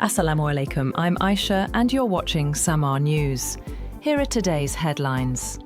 Assalamu alaikum, I'm Aisha and you're watching Samar News. Here are today's headlines.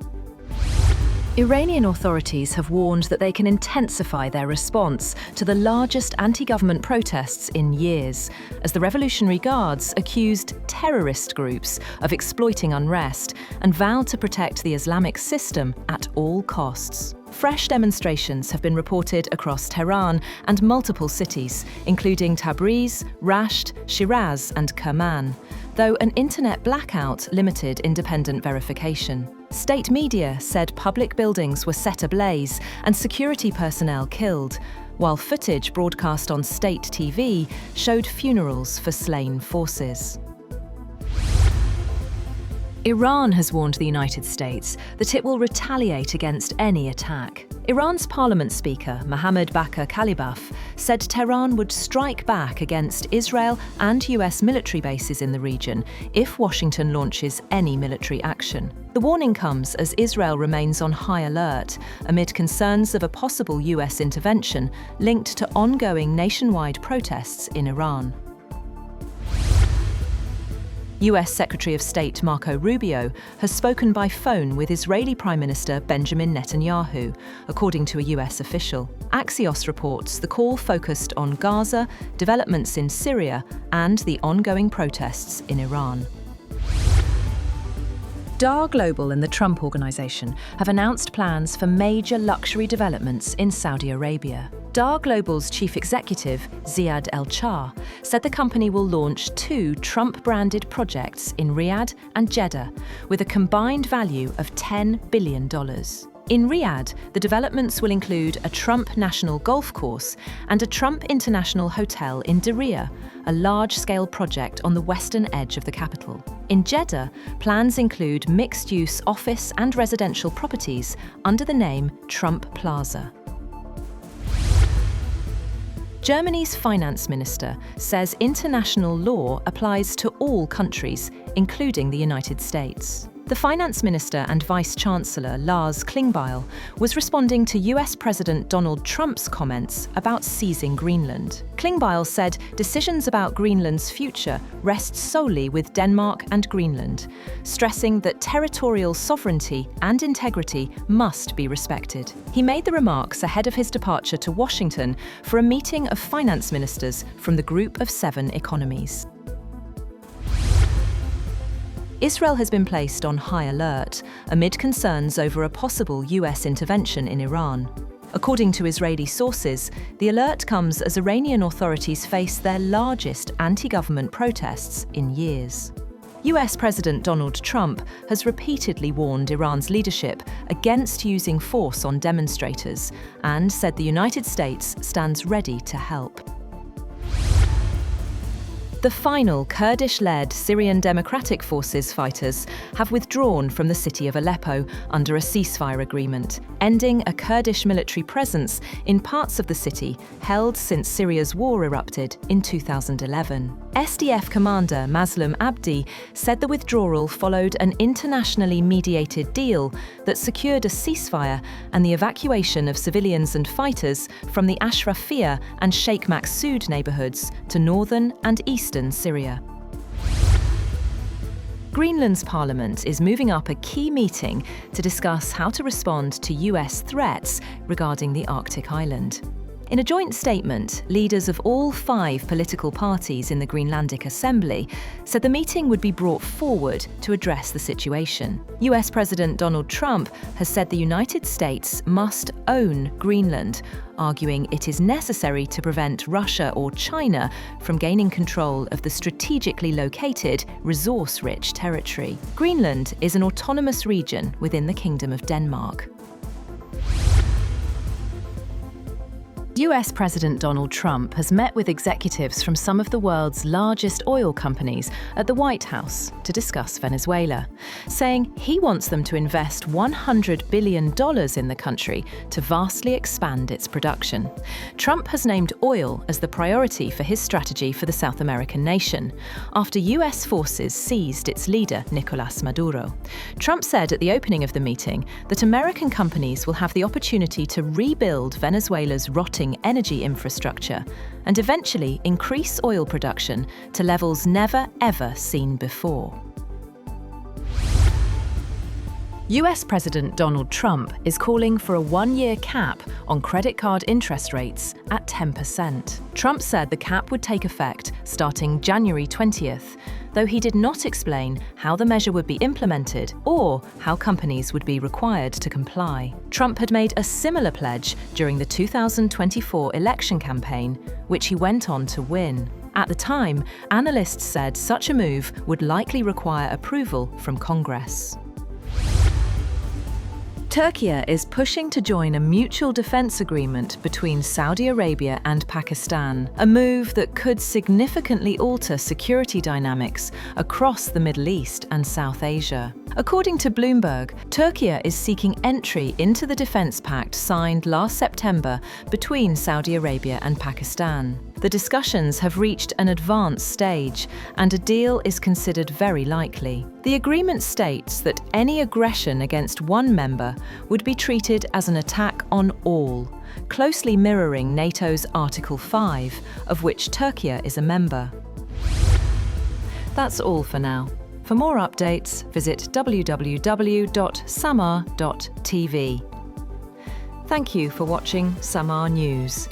Iranian authorities have warned that they can intensify their response to the largest anti-government protests in years, as the Revolutionary Guards accused terrorist groups of exploiting unrest and vowed to protect the Islamic system at all costs. Fresh demonstrations have been reported across Tehran and multiple cities, including Tabriz, Rasht, Shiraz and Kerman, though an internet blackout limited independent verification. State media said public buildings were set ablaze and security personnel killed, while footage broadcast on state TV showed funerals for slain forces. Iran has warned the United States that it will retaliate against any attack. Iran's parliament speaker, Mohammad Bakir Kalibaf, said Tehran would strike back against Israel and U.S. military bases in the region if Washington launches any military action. The warning comes as Israel remains on high alert amid concerns of a possible U.S. intervention linked to ongoing nationwide protests in Iran. U.S. Secretary of State Marco Rubio has spoken by phone with Israeli Prime Minister Benjamin Netanyahu, according to a U.S. official. Axios reports the call focused on Gaza, developments in Syria, and the ongoing protests in Iran. Dar Global and the Trump Organization have announced plans for major luxury developments in Saudi Arabia. Dar Global's chief executive, Ziad El-Char, said the company will launch 2 Trump-branded projects in Riyadh and Jeddah, with a combined value of $10 billion. In Riyadh, the developments will include a Trump National Golf Course and a Trump International Hotel in Diriyah, a large-scale project on the western edge of the capital. In Jeddah, plans include mixed-use office and residential properties under the name Trump Plaza. Germany's finance minister says international law applies to all countries, including the United States. The finance minister and vice-chancellor Lars Klingbeil was responding to US President Donald Trump's comments about seizing Greenland. Klingbeil said decisions about Greenland's future rest solely with Denmark and Greenland, stressing that territorial sovereignty and integrity must be respected. He made the remarks ahead of his departure to Washington for a meeting of finance ministers from the Group of 7 economies. Israel has been placed on high alert amid concerns over a possible US intervention in Iran. According to Israeli sources, the alert comes as Iranian authorities face their largest anti-government protests in years. US President Donald Trump has repeatedly warned Iran's leadership against using force on demonstrators and said the United States stands ready to help. The final Kurdish-led Syrian Democratic Forces fighters have withdrawn from the city of Aleppo under a ceasefire agreement, ending a Kurdish military presence in parts of the city held since Syria's war erupted in 2011. SDF commander Mazlum Abdi said the withdrawal followed an internationally mediated deal that secured a ceasefire and the evacuation of civilians and fighters from the Ashrafiyah and Sheikh Maqsood neighbourhoods to northern and eastern Syria. Greenland's parliament is moving up a key meeting to discuss how to respond to US threats regarding the Arctic island. In a joint statement, leaders of all 5 political parties in the Greenlandic Assembly said the meeting would be brought forward to address the situation. US President Donald Trump has said the United States must own Greenland, arguing it is necessary to prevent Russia or China from gaining control of the strategically located, resource-rich territory. Greenland is an autonomous region within the Kingdom of Denmark. US President Donald Trump has met with executives from some of the world's largest oil companies at the White House to discuss Venezuela, saying he wants them to invest $100 billion in the country to vastly expand its production. Trump has named oil as the priority for his strategy for the South American nation, after US forces seized its leader, Nicolás Maduro. Trump said at the opening of the meeting that American companies will have the opportunity to rebuild Venezuela's rotting floating energy infrastructure and eventually increase oil production to levels never ever seen before. US President Donald Trump is calling for a one-year cap on credit card interest rates at 10%. Trump said the cap would take effect starting January 20th, though he did not explain how the measure would be implemented or how companies would be required to comply. Trump had made a similar pledge during the 2024 election campaign, which he went on to win. At the time, analysts said such a move would likely require approval from Congress. Turkey is pushing to join a mutual defense agreement between Saudi Arabia and Pakistan, a move that could significantly alter security dynamics across the Middle East and South Asia. According to Bloomberg, Turkey is seeking entry into the defense pact signed last September between Saudi Arabia and Pakistan. The discussions have reached an advanced stage, and a deal is considered very likely. The agreement states that any aggression against one member would be treated as an attack on all, closely mirroring NATO's Article 5, of which Turkey is a member. That's all for now. For more updates, visit www.samar.tv. Thank you for watching Samar News.